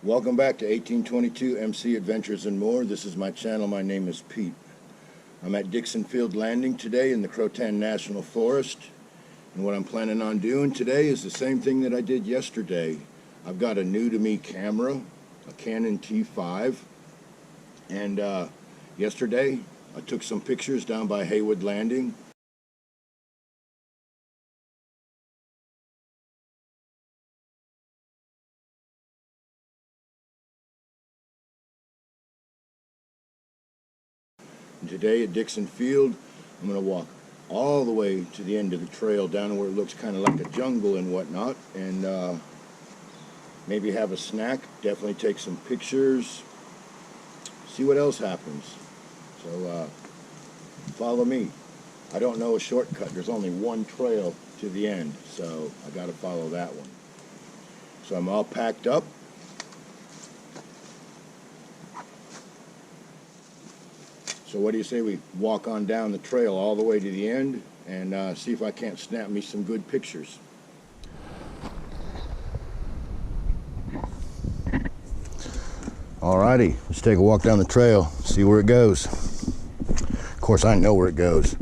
Welcome back to 1822 MC Adventures and More. This is my channel. My name is Pete. I'm at Dixon Field Landing today in the Croatan National Forest. And what I'm planning on doing today is the same thing that I did yesterday. I've got a new to me camera, a Canon T5. And yesterday I took some pictures down by Haywood Landing. And today at Dixon Field, I'm going to walk all the way to the end of the trail down where it looks kind of like a jungle and whatnot, and maybe have a snack, definitely take some pictures, see what else happens. So follow me. I don't know a shortcut. There's only one trail to the end, so I got to follow that one. So I'm all packed up. So what do you say we walk on down the trail all the way to the end and see if I can't snap me some good pictures. Alrighty, let's take a walk down the trail, see where it goes. Of course, I know where it goes.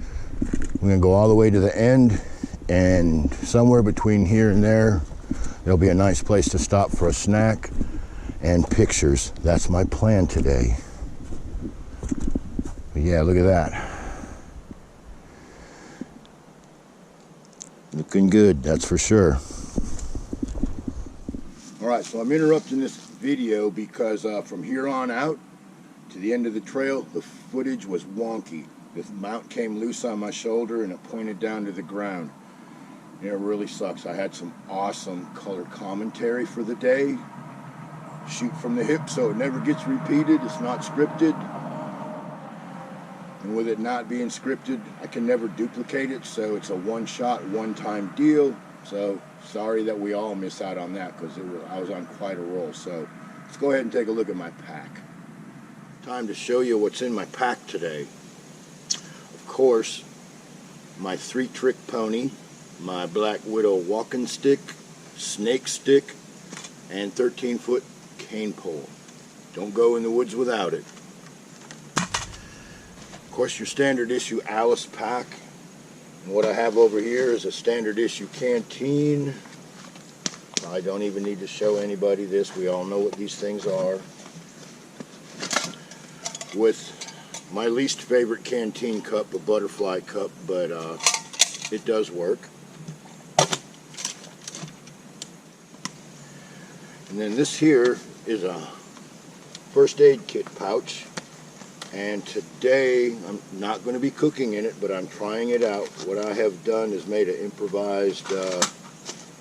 We're gonna go all the way to the end, and somewhere between here and there, there'll be a nice place to stop for a snack and pictures. That's my plan today. Yeah, look at that. Looking good, that's for sure. Alright, so I'm interrupting this video because from here on out to the end of the trail, the footage was wonky. The mount came loose on my shoulder and it pointed down to the ground. And it really sucks. I had some awesome color commentary for the day. Shoot from the hip so it never gets repeated. It's not scripted. And with it not being scripted, I can never duplicate it, so it's a one-shot, one-time deal. So sorry that we all miss out on that, because I was on quite a roll. So let's go ahead and take a look at my pack. Time to show you what's in my pack today. Of course, my 3-trick pony, my Black Widow walking stick, snake stick, and 13-foot cane pole. Don't go in the woods without it. Of course, your standard issue Alice pack. And what I have over here is a standard issue canteen. I don't even need to show anybody this. We all know what these things are. With my least favorite canteen cup, a butterfly cup, but it does work. And then this here is a first aid kit pouch. And today, I'm not going to be cooking in it, but I'm trying it out. What I have done is made an improvised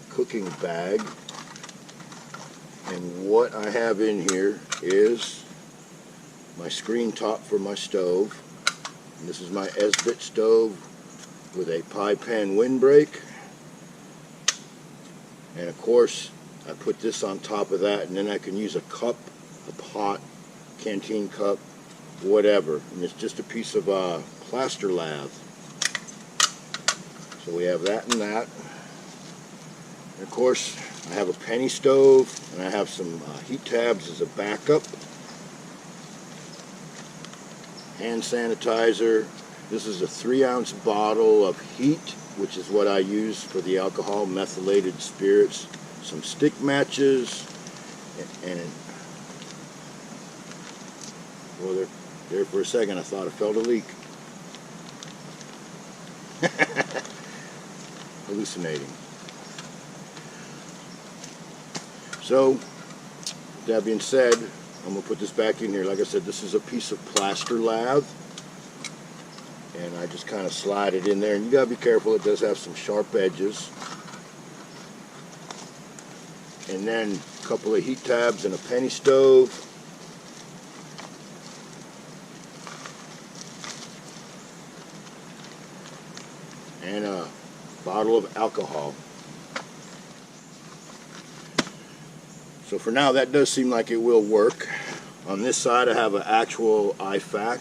cooking bag. And what I have in here is my screen top for my stove. And this is my Esbit stove with a pie pan windbreak. And of course, I put this on top of that, and then I can use a cup, a pot, canteen cup, whatever, and it's just a piece of plaster lath. So we have that and that. And of course, I have a penny stove, and I have some heat tabs as a backup. Hand sanitizer. This is a 3-ounce bottle of heat, which is what I use for the alcohol, methylated spirits. Some stick matches, and well, there for a second I thought I felt a leak. Hallucinating. So, with that being said, I'm going to put this back in here. Like I said, this is a piece of plaster lath. And I just kind of slide it in there. And you got to be careful, it does have some sharp edges. And then a couple of heat tabs and a penny stove. And a bottle of alcohol. So for now, that does seem like it will work. On this side, I have an actual IFAK,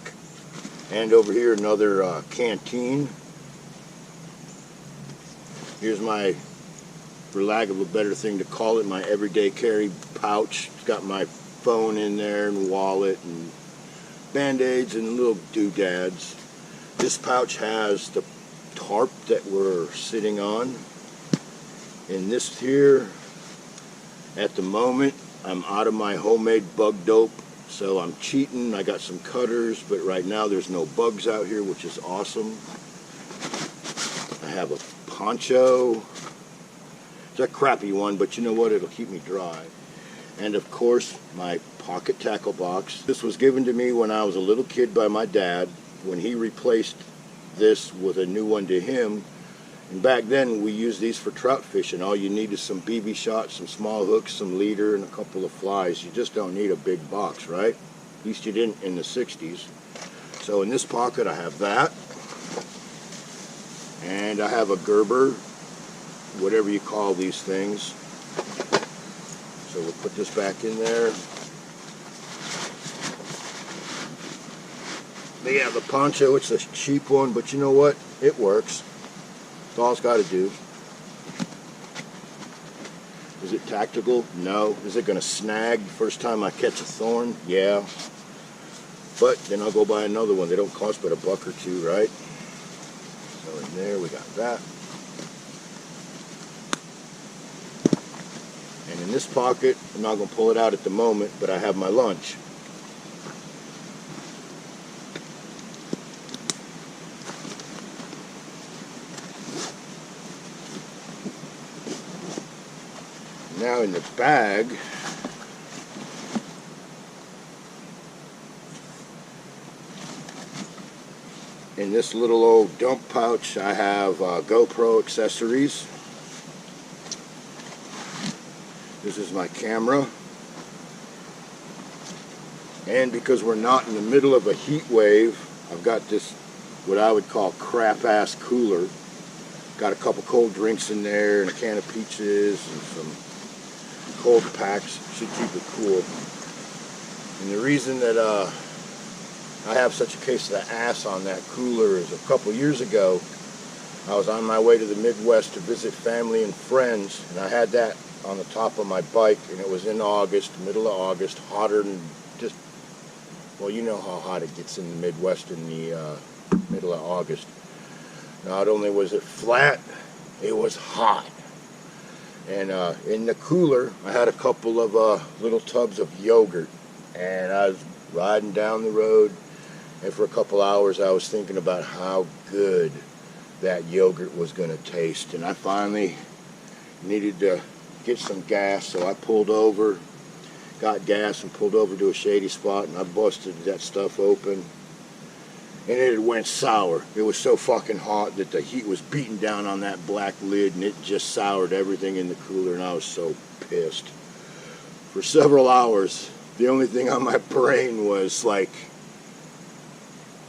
and over here another canteen. Here's my for lack of a better thing to call it, my everyday carry pouch. It's got my phone in there and wallet and band-aids and little doodads. This pouch has the tarp that we're sitting on. And this here, at the moment, I'm out of my homemade bug dope, so I'm cheating. I got some cutters, but right now there's no bugs out here, which is awesome. I have a poncho. It's a crappy one, but you know what? It'll keep me dry. And of course, my pocket tackle box. This was given to me when I was a little kid by my dad, when he replaced this with a new one to him. And back then, we used these for trout fishing. All you need is some BB shots, some small hooks, some leader, and a couple of flies. You just don't need a big box, right? At least you didn't in the 60s. So in this pocket, I have that. And I have a Gerber, whatever you call these things. So we'll put this back in there. But yeah, the poncho, it's a cheap one, but you know what? It works. That's all it's got to do. Is it tactical? No. Is it going to snag the first time I catch a thorn? Yeah. But then I'll go buy another one. They don't cost but $1 or $2, right? So in there we got that. And in this pocket, I'm not going to pull it out at the moment, but I have my lunch. Now in the bag, in this little old dump pouch, I have GoPro accessories. This is my camera. And because we're not in the middle of a heat wave, I've got this, what I would call crap-ass cooler. Got a couple cold drinks in there and a can of peaches and some cold packs. Should keep it cool. And the reason that I have such a case of the ass on that cooler is a couple years ago, I was on my way to the Midwest to visit family and friends, and I had that on the top of my bike, and it was in August, middle of August, hotter than just, well, you know how hot it gets in the Midwest in the middle of August. Not only was it flat, it was hot. And in the cooler, I had a couple of little tubs of yogurt, and I was riding down the road, and for a couple hours I was thinking about how good that yogurt was going to taste. And I finally needed to get some gas, so I pulled over, got gas, and pulled over to a shady spot, and I busted that stuff open, and it went sour. It was so fucking hot that the heat was beating down on that black lid, and it just soured everything in the cooler, and I was so pissed. For several hours, the only thing on my brain was like,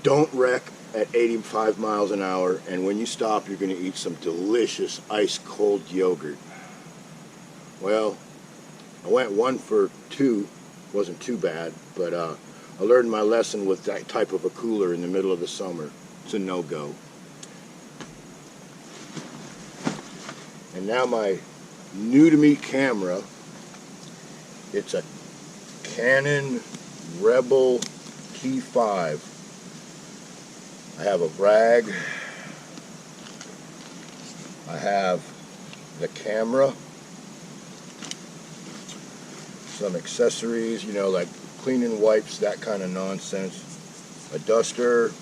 don't wreck at 85 miles an hour, and when you stop, you're going to eat some delicious ice-cold yogurt. Well, I went 1 for 2. Wasn't too bad, but I learned my lesson with that type of a cooler in the middle of the summer. It's a no-go. And now my new-to-me camera, it's a Canon Rebel T5. I have a rag. I have the camera. Some accessories, you know, like cleaning wipes, that kind of nonsense. A duster.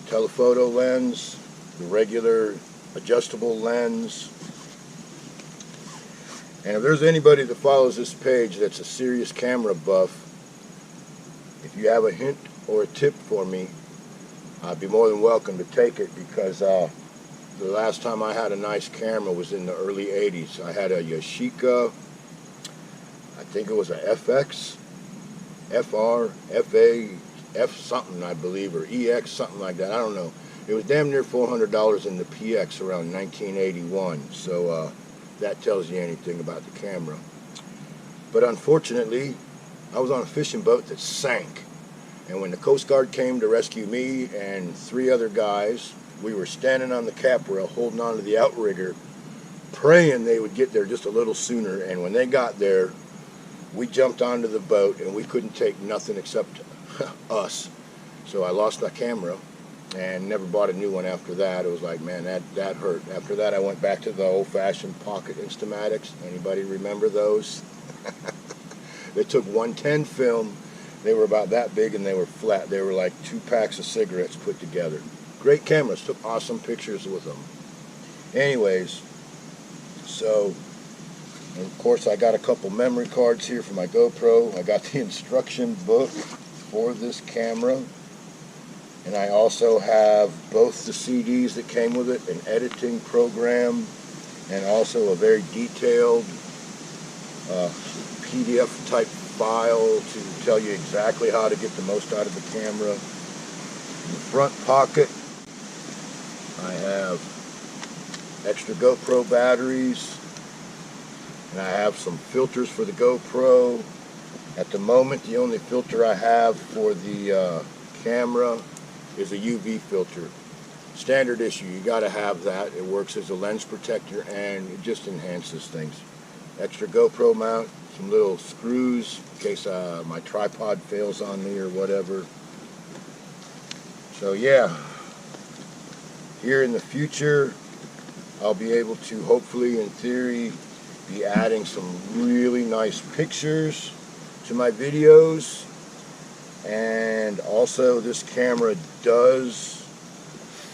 Telephoto lens. The regular adjustable lens. And if there's anybody that follows this page that's a serious camera buff, if you have a hint or a tip for me, I'd be more than welcome to take it, because the last time I had a nice camera was in the early 80s. I had a Yashica, I think it was a FX, FR, FA, F something I believe, or EX, something like that, I don't know. It was damn near $400 in the PX around 1981, so that tells you anything about the camera. But unfortunately, I was on a fishing boat that sank. And when the Coast Guard came to rescue me and 3 other guys, we were standing on the cap rail holding on to the outrigger, praying they would get there just a little sooner. And when they got there, we jumped onto the boat and we couldn't take nothing except us. So I lost my camera and never bought a new one after that. It was like, man, that hurt. After that, I went back to the old-fashioned pocket Instamatics. Anybody remember those? They took 110 film. They were about that big and they were flat. They were like 2 packs of cigarettes put together. Great cameras. Took awesome pictures with them. Anyways, so, and of course, I got a couple memory cards here for my GoPro. I got the instruction book for this camera. And I also have both the CDs that came with it, an editing program, and also a very detailed PDF type file to tell you exactly how to get the most out of the camera. In the front pocket, I have extra GoPro batteries, and I have some filters for the GoPro. At the moment, the only filter I have for the camera is a UV filter. Standard issue, you gotta have that. It works as a lens protector and it just enhances things. Extra GoPro mount, some little screws in case my tripod fails on me or whatever. So yeah, here in the future, I'll be able to hopefully, in theory, be adding some really nice pictures to my videos. And also this camera does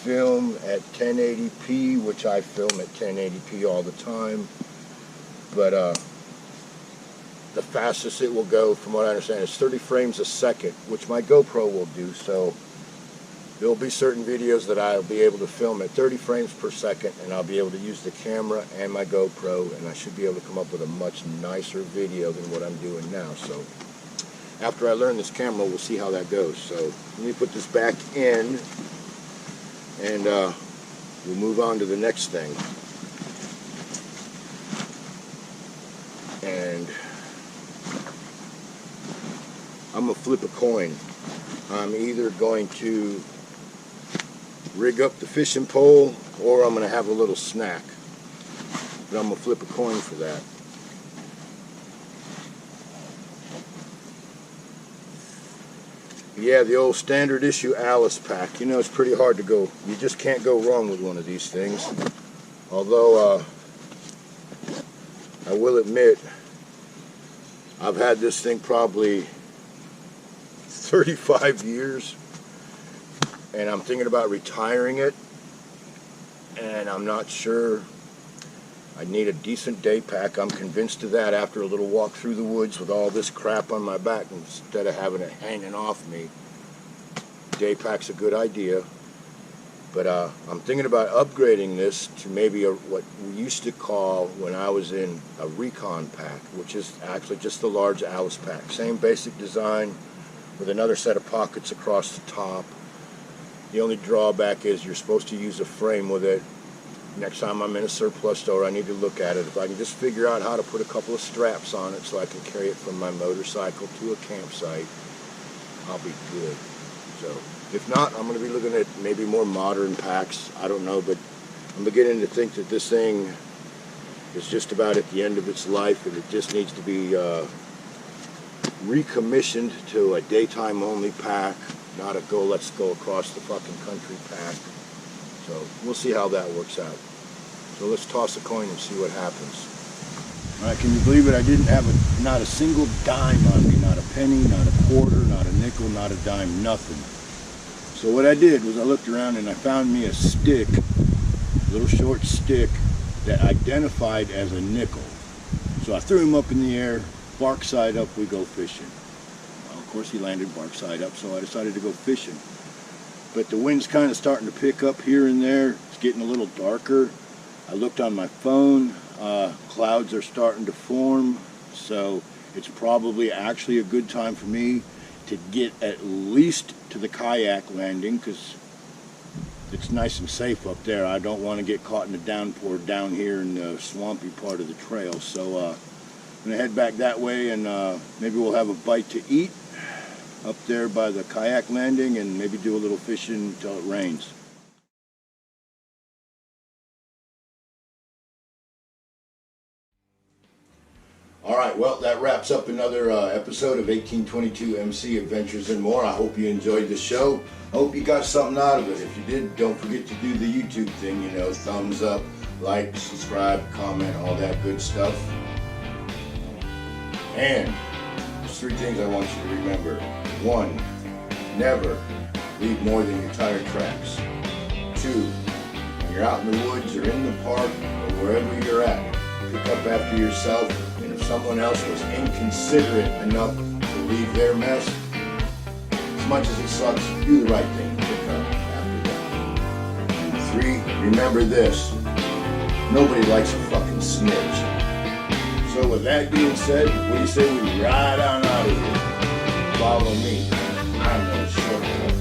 film at 1080p, which I film at 1080p all the time. But the fastest it will go, from what I understand, is 30 frames a second, which my GoPro will do. So there'll be certain videos that I'll be able to film at 30 frames per second, and I'll be able to use the camera and my GoPro, and I should be able to come up with a much nicer video than what I'm doing now. So after I learn this camera, we'll see how that goes. So let me put this back in, and we'll move on to the next thing. And I'm going to flip a coin. I'm either going to rig up the fishing pole, or I'm going to have a little snack. But I'm going to flip a coin for that. Yeah, the old standard issue Alice pack. You know, it's pretty hard to go. You just can't go wrong with one of these things. Although, I will admit, I've had this thing probably 35 years. And I'm thinking about retiring it. And I'm not sure. I need a decent day pack. I'm convinced of that after a little walk through the woods with all this crap on my back instead of having it hanging off me. Day pack's a good idea. But I'm thinking about upgrading this to maybe what we used to call, when I was in, a Recon pack, which is actually just the large Alice pack. Same basic design with another set of pockets across the top. The only drawback is you're supposed to use a frame with it. Next time I'm in a surplus store, I need to look at it. If I can just figure out how to put a couple of straps on it so I can carry it from my motorcycle to a campsite, I'll be good. So, if not, I'm going to be looking at maybe more modern packs. I don't know, but I'm beginning to think that this thing is just about at the end of its life, and it just needs to be recommissioned to a daytime only pack, not a let's go across the fucking country pack. So we'll see how that works out. So let's toss a coin and see what happens. All right, can you believe it? I didn't have not a single dime on me, not a penny, not a quarter, not a nickel, not a dime, nothing. So what I did was I looked around and I found me a stick, a little short stick that identified as a nickel. So I threw him up in the air, bark side up, we go fishing. Well, of course he landed bark side up, so I decided to go fishing. But the wind's kind of starting to pick up here and there. It's getting a little darker. I looked on my phone. Clouds are starting to form. So it's probably actually a good time for me to get at least to the kayak landing, because it's nice and safe up there. I don't want to get caught in the downpour down here in the swampy part of the trail. So I'm going to head back that way, and maybe we'll have a bite to eat up there by the kayak landing, and maybe do a little fishing until it rains. All right, well, that wraps up another episode of 1822 MC Adventures and More. I hope you enjoyed the show. I hope you got something out of it. If you did, don't forget to do the YouTube thing, you know, thumbs up, like, subscribe, comment, all that good stuff. And there's 3 things I want you to remember. 1, never leave more than your tire tracks. 2, when you're out in the woods or in the park or wherever you're at, pick up after yourself. And if someone else was inconsiderate enough to leave their mess, as much as it sucks, do the right thing and pick up after them. And 3, remember this. Nobody likes a fucking snitch. So with that being said, what do you say we ride on out of here? Follow me. I'm no shortcut.